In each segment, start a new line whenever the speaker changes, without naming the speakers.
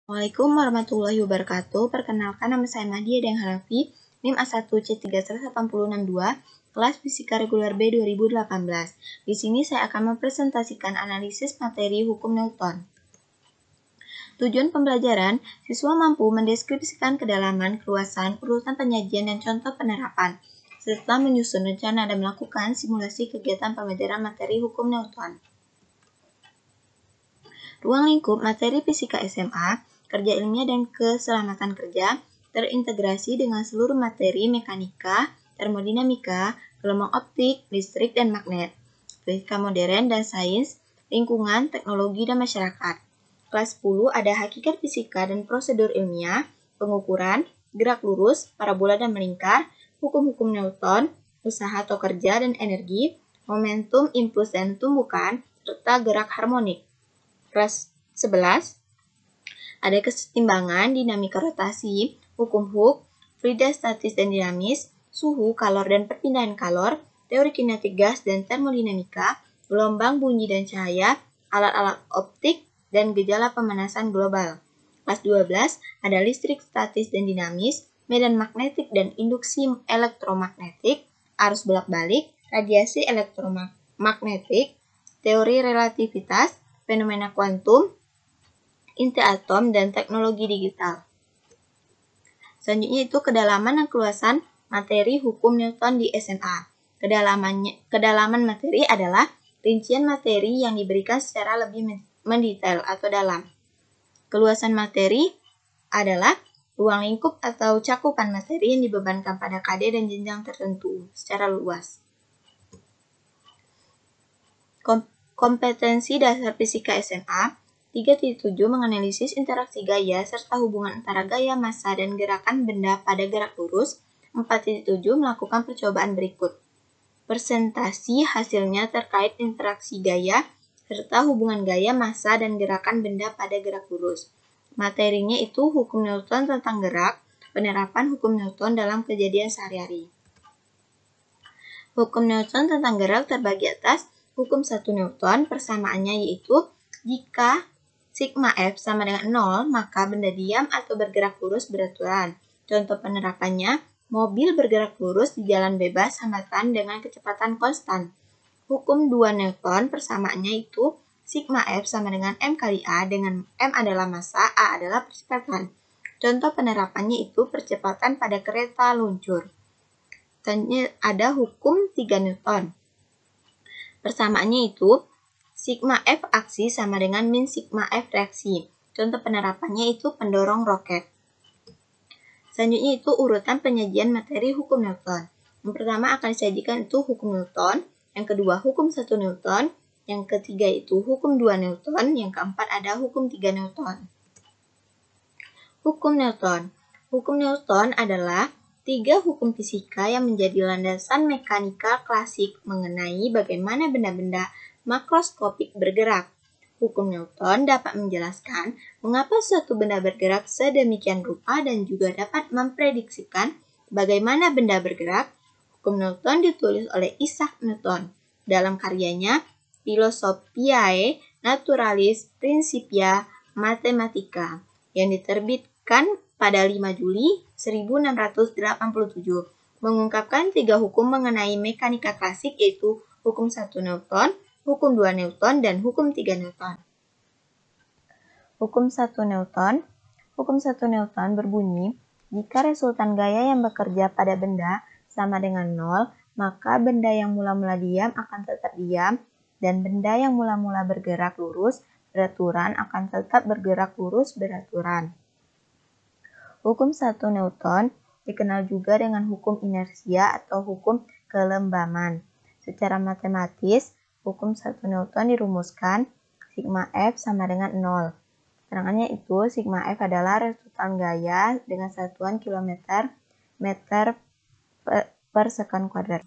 Assalamualaikum warahmatullahi wabarakatuh. Perkenalkan, nama saya Mahdia Deng Hanafi, NIM A1C31862, kelas Fisika Reguler B 2018. Di sini saya akan mempresentasikan analisis materi hukum Newton. Tujuan pembelajaran, siswa mampu mendeskripsikan kedalaman, keluasan, urutan penyajian, dan contoh penerapan, serta menyusun rencana dan melakukan simulasi kegiatan pembelajaran materi hukum Newton. Ruang lingkup materi fisika SMA, kerja ilmiah dan keselamatan kerja, terintegrasi dengan seluruh materi mekanika, termodinamika, gelombang optik, listrik, dan magnet, fisika modern dan sains, lingkungan, teknologi, dan masyarakat. Kelas 10 ada hakikat fisika dan prosedur ilmiah, pengukuran, gerak lurus, parabola dan melingkar, hukum-hukum Newton, usaha atau kerja dan energi, momentum, impuls, dan tumbukan, serta gerak harmonik. Kelas 11 ada kesetimbangan, dinamika rotasi, hukum Hooke, fluida statis dan dinamis, suhu, kalor dan perpindahan kalor, teori kinetik gas dan termodinamika, gelombang, bunyi dan cahaya, alat-alat optik, dan gejala pemanasan global. Kelas 12 ada listrik statis dan dinamis, medan magnetik dan induksi elektromagnetik, arus bolak-balik, radiasi elektromagnetik, teori relativitas, fenomena kuantum, inti atom, dan teknologi digital. Selanjutnya itu kedalaman dan keluasan materi hukum Newton di SMA. Kedalaman materi adalah rincian materi yang diberikan secara lebih mendetail atau dalam. Keluasan materi adalah ruang lingkup atau cakupan materi yang dibebankan pada KD dan jenjang tertentu secara luas. Kompetensi dasar fisika SMA 3.7 menganalisis interaksi gaya serta hubungan antara gaya, massa, dan gerakan benda pada gerak lurus. 4.7 melakukan percobaan berikut. Presentasi hasilnya terkait interaksi gaya serta hubungan gaya, massa, dan gerakan benda pada gerak lurus. Materinya itu hukum Newton tentang gerak, penerapan hukum Newton dalam kejadian sehari-hari. Hukum Newton tentang gerak terbagi atas hukum 1 Newton, persamaannya yaitu jika sigma F sama dengan 0, maka benda diam atau bergerak lurus beraturan. Contoh penerapannya, mobil bergerak lurus di jalan bebas hambatan dengan kecepatan konstan. Hukum 2 Newton, persamaannya itu sigma F sama dengan M kali A, dengan M adalah massa, A adalah percepatan. Contoh penerapannya itu percepatan pada kereta luncur. Selanjutnya ada hukum 3 Newton. Persamaannya itu sigma F aksi sama dengan min sigma F reaksi. Contoh penerapannya itu pendorong roket. Selanjutnya itu urutan penyajian materi hukum Newton. Yang pertama akan disajikan itu hukum Newton, yang kedua hukum 1 Newton, yang ketiga itu hukum 2 Newton, yang keempat ada hukum 3 Newton. Hukum Newton. Hukum Newton adalah 3 hukum fisika yang menjadi landasan mekanika klasik mengenai bagaimana benda-benda makroskopik bergerak. Hukum Newton dapat menjelaskan mengapa suatu benda bergerak sedemikian rupa dan juga dapat memprediksikan bagaimana benda bergerak. Hukum Newton ditulis oleh Isaac Newton dalam karyanya Philosophiae Naturalis Principia Mathematica yang diterbitkan pada 5 Juli 1687, mengungkapkan 3 hukum mengenai mekanika klasik yaitu hukum 1 Newton, hukum 2 Newton, dan hukum 3 Newton. Hukum 1 Newton. Hukum 1 Newton berbunyi, jika resultan gaya yang bekerja pada benda sama dengan 0, maka benda yang mula-mula diam akan tetap diam, dan benda yang mula-mula bergerak lurus beraturan akan tetap bergerak lurus beraturan. Hukum 1 Newton dikenal juga dengan hukum inersia atau hukum kelembaman. Secara matematis, hukum 1 Newton dirumuskan sigma F sama dengan 0. Keterangannya itu sigma F adalah resultan gaya dengan satuan kilometer meter per sekon kuadrat.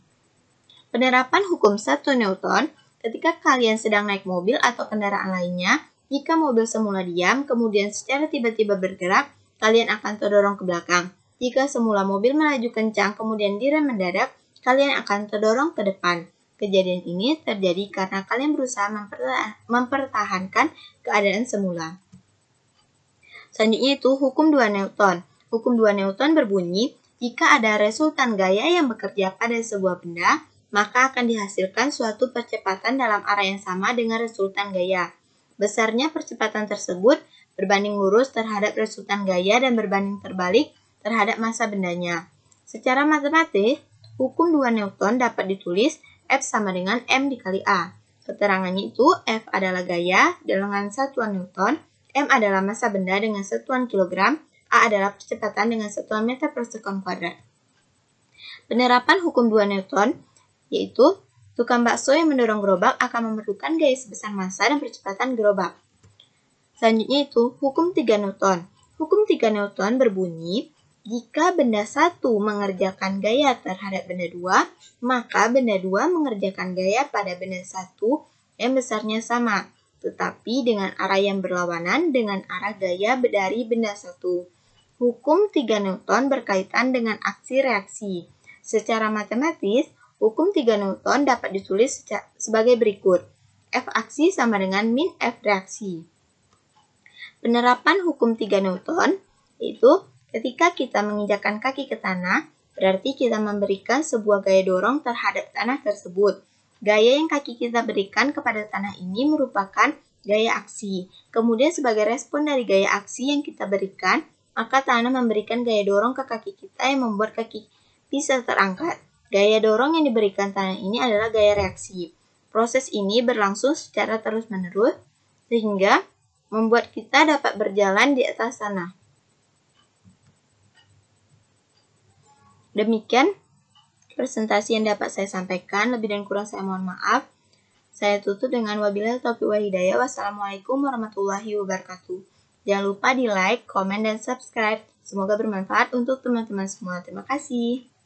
Penerapan hukum 1 Newton ketika kalian sedang naik mobil atau kendaraan lainnya, jika mobil semula diam, kemudian secara tiba-tiba bergerak, kalian akan terdorong ke belakang. Jika semula mobil melaju kencang, kemudian direm mendadak, kalian akan terdorong ke depan. Kejadian ini terjadi karena kalian berusaha mempertahankan keadaan semula. Selanjutnya itu hukum 2 Newton. Hukum 2 Newton berbunyi, jika ada resultan gaya yang bekerja pada sebuah benda, maka akan dihasilkan suatu percepatan dalam arah yang sama dengan resultan gaya. Besarnya percepatan tersebut berbanding lurus terhadap resultan gaya dan berbanding terbalik terhadap massa bendanya. Secara matematis, hukum 2 Newton dapat ditulis F sama dengan M dikali A. Keterangannya itu F adalah gaya dengan satuan Newton, M adalah massa benda dengan satuan kilogram, A adalah percepatan dengan satuan meter per sekon kuadrat. Penerapan hukum 2 Newton yaitu tukang bakso yang mendorong gerobak akan memerlukan gaya sebesar massa dan percepatan gerobak. Selanjutnya itu hukum 3 Newton. Hukum 3 Newton berbunyi, jika benda 1 mengerjakan gaya terhadap benda 2, maka benda 2 mengerjakan gaya pada benda 1 yang besarnya sama, tetapi dengan arah yang berlawanan dengan arah gaya dari benda 1. Hukum 3 Newton berkaitan dengan aksi reaksi. Secara matematis, hukum 3 Newton dapat ditulis sebagai berikut. F aksi sama dengan min F reaksi. Penerapan hukum 3 Newton yaitu ketika kita menginjakkan kaki ke tanah, berarti kita memberikan sebuah gaya dorong terhadap tanah tersebut. Gaya yang kaki kita berikan kepada tanah ini merupakan gaya aksi. Kemudian sebagai respon dari gaya aksi yang kita berikan, maka tanah memberikan gaya dorong ke kaki kita yang membuat kaki bisa terangkat. Gaya dorong yang diberikan tanah ini adalah gaya reaksi. Proses ini berlangsung secara terus-menerus sehingga membuat kita dapat berjalan di atas tanah. Demikian presentasi yang dapat saya sampaikan. Lebih dan kurang saya mohon maaf. Saya tutup dengan wabillahi taufiq wal hidayah. Wassalamualaikum warahmatullahi wabarakatuh. Jangan lupa di like, komen, dan subscribe. Semoga bermanfaat untuk teman-teman semua. Terima kasih.